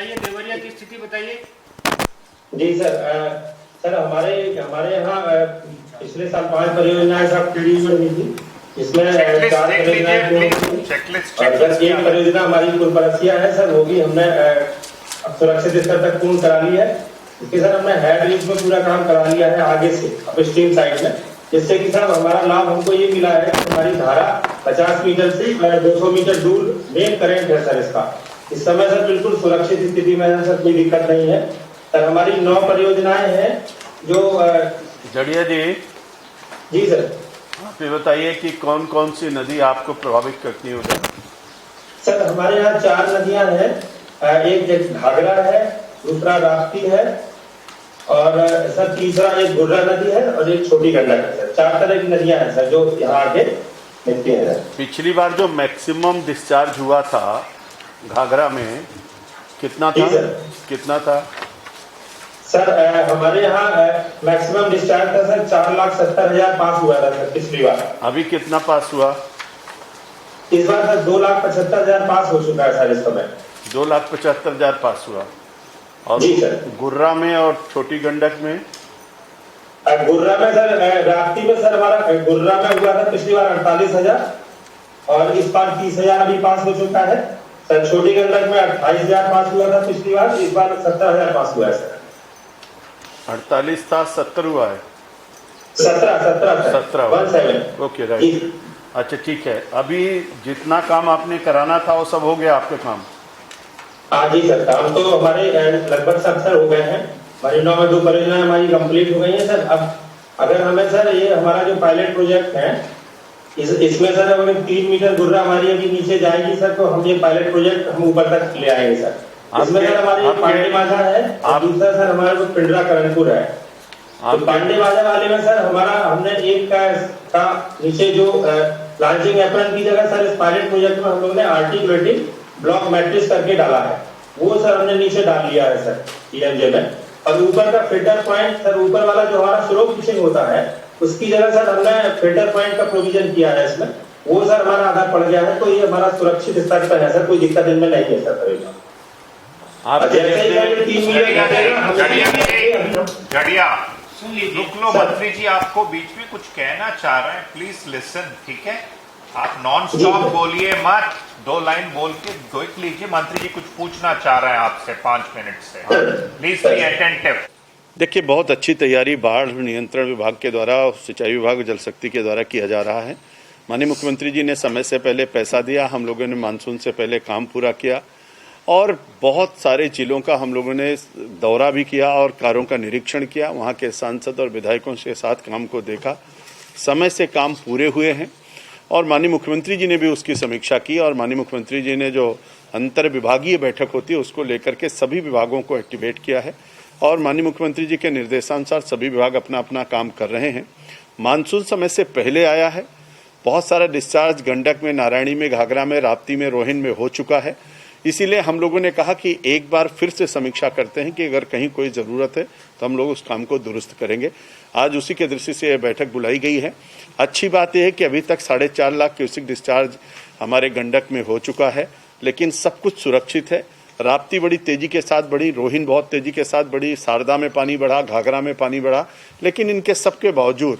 देवरिया की स्थिति बताइए। जी सर। सर हमारे हमारे यहाँ पिछले साल 5 परियोजनाएं सब पीडी में हुई थी। इसमें 4 परियोजनाएं और एक परियोजना हमारी कुलपरसिया है सर, वो भी हमने सुरक्षित स्तर तक पूर्ण करा ली है। इसके सर हमने हेड रीच में पूरा काम करा लिया है आगे से अपस्ट्रीम साइड में, जिससे कि सर हमारा लाभ हमको ये मिला है कि हमारी धारा 50 मीटर से 200 मीटर दूर मेन करंट है सर इसका। इस समय सर बिल्कुल सुरक्षित स्थिति में है सर, कोई दिक्कत नहीं है सर। हमारी 9 परियोजनाएं हैं जो जड़िया जी। जी सर। आप ये बताइए कि कौन कौन सी नदी आपको प्रभावित करती है उधर? सर हमारे यहाँ 4 नदियां हैं, एक घाघरा है, दूसरा राप्ती है और सर तीसरा एक गुर्रा नदी है और एक छोटी गंडक है सर। 4 तरह की नदियां हैं सर जो यहाँ आगे मिलती हैं। पिछली बार जो मैक्सिमम डिस्चार्ज हुआ था घाघरा में कितना था? कितना था सर? हमारे यहाँ मैक्सिमम डिस्चार्ज था सर 4,70,000 पास हुआ था सर पिछली बार। अभी कितना पास हुआ? इस बार सर 2,75,000 पास हो चुका है सर इस समय। 2,75,000 पास हुआ। और जी सर। गुर्रा में और छोटी गंडक में? गुर्रा में सर, राप्ती में सर हमारा गुर्रा में हुआ था पिछली बार 48,000 और इस बार 30,000 अभी पास हो चुका है सर। छोटी गंडक में 28,000 पास हुआ था पिछली बार, इस बार 70,000 पास हुआ है सर। 48 था, 70 हुआ है। 17 ओके राइट। अच्छा ठीक है, अभी जितना काम आपने कराना था वो सब हो गया आपके काम? हाँ जी सर, काम तो हमारे लगभग सब सर हो गए हैं। हमारी 9 में 2 परियोजनाएं हमारी कंप्लीट हो गई हैं सर। अब अगर हमें सर ये हमारा जो पायलट प्रोजेक्ट है इसमें सर हमें 3 मीटर गुर्रा हमारी अभी नीचे जाएगी सर, तो हम ये पायलट प्रोजेक्ट हम ऊपर तक ले आएंगे सर। इसमें सर हमारी पांडे माझा है और दूसरा सर हमारा जो पिंडरा करणपुर है। तो पांडे माझा वाले में सर हमारा हमने एक का नीचे जो लॉन्चिंग एप्रन की जगह सर इस पायलट प्रोजेक्ट में हम लोग ने आर्टिकुलेटिंग ब्लॉक मैट्रिक्स करके डाला है, वो सर हमने नीचे डाल लिया है सर टीएमजे में। और ऊपर का फिल्टर पॉइंट सर, ऊपर वाला जो हमारा स्लोप फिशिंग होता है उसकी जगह सर हमने फिल्टर पॉइंट का प्रोविजन किया है इसमें, वो सर हमारा आधा पड़ गया है। तो ये हमारा सुरक्षित स्तर पर है सर, कोई दिक्कत इनमें नहीं है सर। रुक लो मंत्री जी, आपको बीच में कुछ कहना चाह रहे हैं, प्लीज लिसन, ठीक है? आप नॉन स्टॉप बोलिए मत, 2 लाइन बोल के देख लीजिए। मंत्री जी कुछ पूछना चाह रहे हैं आपसे 5 मिनट से, प्लीज बी अटेंटिव। देखिए, बहुत अच्छी तैयारी बाढ़ नियंत्रण विभाग के द्वारा, सिंचाई विभाग, जल शक्ति के द्वारा किया जा रहा है। माननीय मुख्यमंत्री जी ने समय से पहले पैसा दिया, हम लोगों ने मानसून से पहले काम पूरा किया और बहुत सारे जिलों का हम लोगों ने दौरा भी किया और कार्यों का निरीक्षण किया। वहाँ के सांसद और विधायकों के साथ काम को देखा, समय से काम पूरे हुए हैं और माननीय मुख्यमंत्री जी ने भी उसकी समीक्षा की। और माननीय मुख्यमंत्री जी ने जो अंतर विभागीय बैठक होती है उसको लेकर के सभी विभागों को एक्टिवेट किया है और माननीय मुख्यमंत्री जी के निर्देशानुसार सभी विभाग अपना अपना काम कर रहे हैं। मानसून समय से पहले आया है, बहुत सारा डिस्चार्ज गंडक में, नारायणी में, घाघरा में, राप्ती में, रोहिन में हो चुका है। इसीलिए हम लोगों ने कहा कि एक बार फिर से समीक्षा करते हैं कि अगर कहीं कोई ज़रूरत है तो हम लोग उस काम को दुरुस्त करेंगे। आज उसी के दृष्टि से यह बैठक बुलाई गई है। अच्छी बात यह है कि अभी तक 4.5 लाख क्यूसेक डिस्चार्ज हमारे गंडक में हो चुका है, लेकिन सब कुछ सुरक्षित है। राप्ती बड़ी तेजी के साथ बढ़ी, रोहिन बहुत तेजी के साथ बढ़ी, शारदा में पानी बढ़ा, घाघरा में पानी बढ़ा, लेकिन इनके सबके बावजूद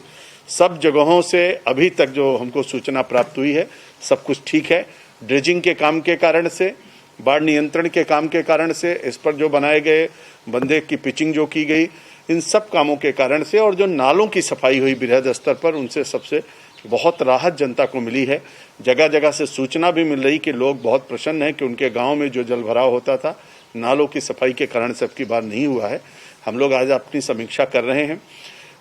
सब जगहों से अभी तक जो हमको सूचना प्राप्त हुई है सब कुछ ठीक है। ड्रेजिंग के काम के कारण से, बाढ़ नियंत्रण के काम के कारण से, इस पर जो बनाए गए बंदे की पिचिंग जो की गई, इन सब कामों के कारण से और जो नालों की सफाई हुई बृहद स्तर पर, उनसे सबसे बहुत राहत जनता को मिली है। जगह जगह से सूचना भी मिल रही कि लोग बहुत प्रसन्न हैं कि उनके गांव में जो जल भराव होता था नालों की सफाई के कारण से अब की बार नहीं हुआ है। हम लोग आज अपनी समीक्षा कर रहे हैं।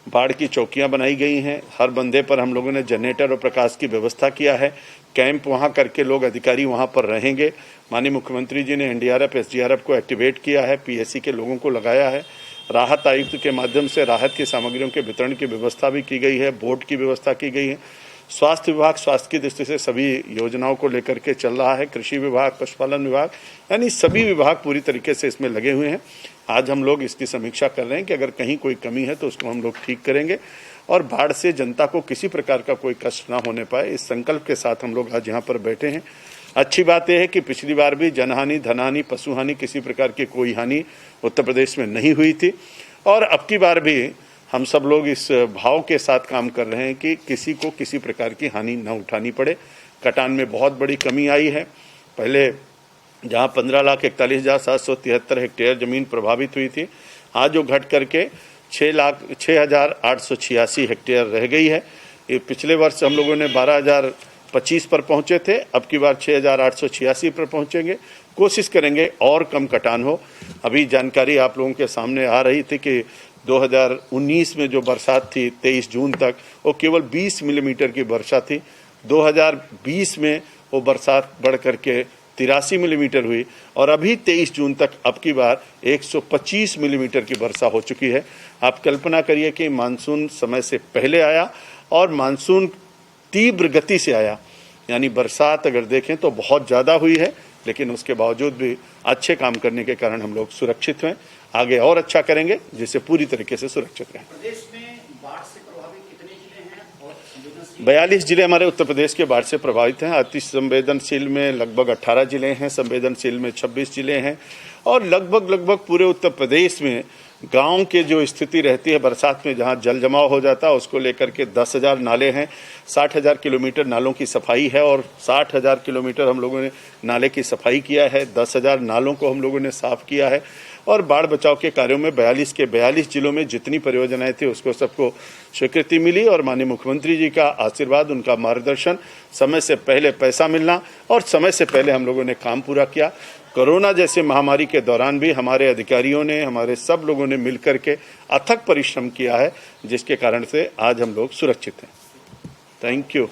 बाढ़ की चौकियां बनाई गई हैं, हर बंदे पर हम लोगों ने जनरेटर और प्रकाश की व्यवस्था किया है। कैंप वहां करके लोग अधिकारी वहां पर रहेंगे। माननीय मुख्यमंत्री जी ने एनडीआरएफ, एसडीआरएफ को एक्टिवेट किया है, पीएससी के लोगों को लगाया है। राहत आयुक्त के माध्यम से राहत की सामग्रियों के वितरण की व्यवस्था भी की गई है, बोर्ड की व्यवस्था की गई है। स्वास्थ्य विभाग स्वास्थ्य की दृष्टि से सभी योजनाओं को लेकर के चल रहा है। कृषि विभाग, पशुपालन विभाग, यानी सभी विभाग पूरी तरीके से इसमें लगे हुए हैं। आज हम लोग इसकी समीक्षा कर रहे हैं कि अगर कहीं कोई कमी है तो उसको हम लोग ठीक करेंगे और बाढ़ से जनता को किसी प्रकार का कोई कष्ट ना होने पाए, इस संकल्प के साथ हम लोग आज यहाँ पर बैठे हैं। अच्छी बात यह है कि पिछली बार भी जनहानि, धनहानि, पशुहानि, किसी प्रकार की कोई हानि उत्तर प्रदेश में नहीं हुई थी और अब की बार भी हम सब लोग इस भाव के साथ काम कर रहे हैं कि किसी को किसी प्रकार की हानि न उठानी पड़े। कटान में बहुत बड़ी कमी आई है। पहले जहां 15,41,773 हेक्टेयर जमीन प्रभावित हुई थी, आज जो घट करके 6,0886 हेक्टेयर रह गई है। ये पिछले वर्ष हम लोगों ने 12,025 पर पहुंचे थे, अब की बार 6,886 पर पहुंचेंगे। कोशिश करेंगे और कम कटान हो। अभी जानकारी आप लोगों के सामने आ रही थी कि 2019 में जो बरसात थी 23 जून तक, वो केवल 20 मिलीमीटर की वर्षा थी। 2020 में वो बरसात बढ़ करके 83 मिलीमीटर हुई और अभी 23 जून तक अब की बार 125 मिलीमीटर की वर्षा हो चुकी है। आप कल्पना करिए कि मानसून समय से पहले आया और मानसून तीव्र गति से आया, यानी बरसात अगर देखें तो बहुत ज़्यादा हुई है, लेकिन उसके बावजूद भी अच्छे काम करने के कारण हम लोग सुरक्षित हैं। आगे और अच्छा करेंगे जिससे पूरी तरीके से सुरक्षित रहें। प्रदेश में बाढ़ से प्रभावित कितने जिले हैं और संवेदनशील? 42 जिले हमारे उत्तर प्रदेश के बाढ़ से प्रभावित हैं। अति संवेदनशील में लगभग 18 जिले हैं, संवेदनशील में 26 जिले हैं और लगभग पूरे उत्तर प्रदेश में गांव के जो स्थिति रहती है बरसात में, जहां जल जमाव हो जाता है, उसको लेकर के 10,000 नाले हैं। 60,000 किलोमीटर नालों की सफाई है और 60,000 किलोमीटर हम लोगों ने नाले की सफाई किया है। 10,000 नालों को हम लोगों ने साफ किया है और बाढ़ बचाव के कार्यों में 42 के 42 जिलों में जितनी परियोजनाएं थी उसको सबको स्वीकृति मिली और माननीय मुख्यमंत्री जी का आशीर्वाद, उनका मार्गदर्शन, समय से पहले पैसा मिलना और समय से पहले हम लोगों ने काम पूरा किया। कोरोना जैसे महामारी के दौरान भी हमारे अधिकारियों ने, हमारे सब लोगों ने मिलकर के अथक परिश्रम किया है, जिसके कारण से आज हम लोग सुरक्षित हैं। Thank you.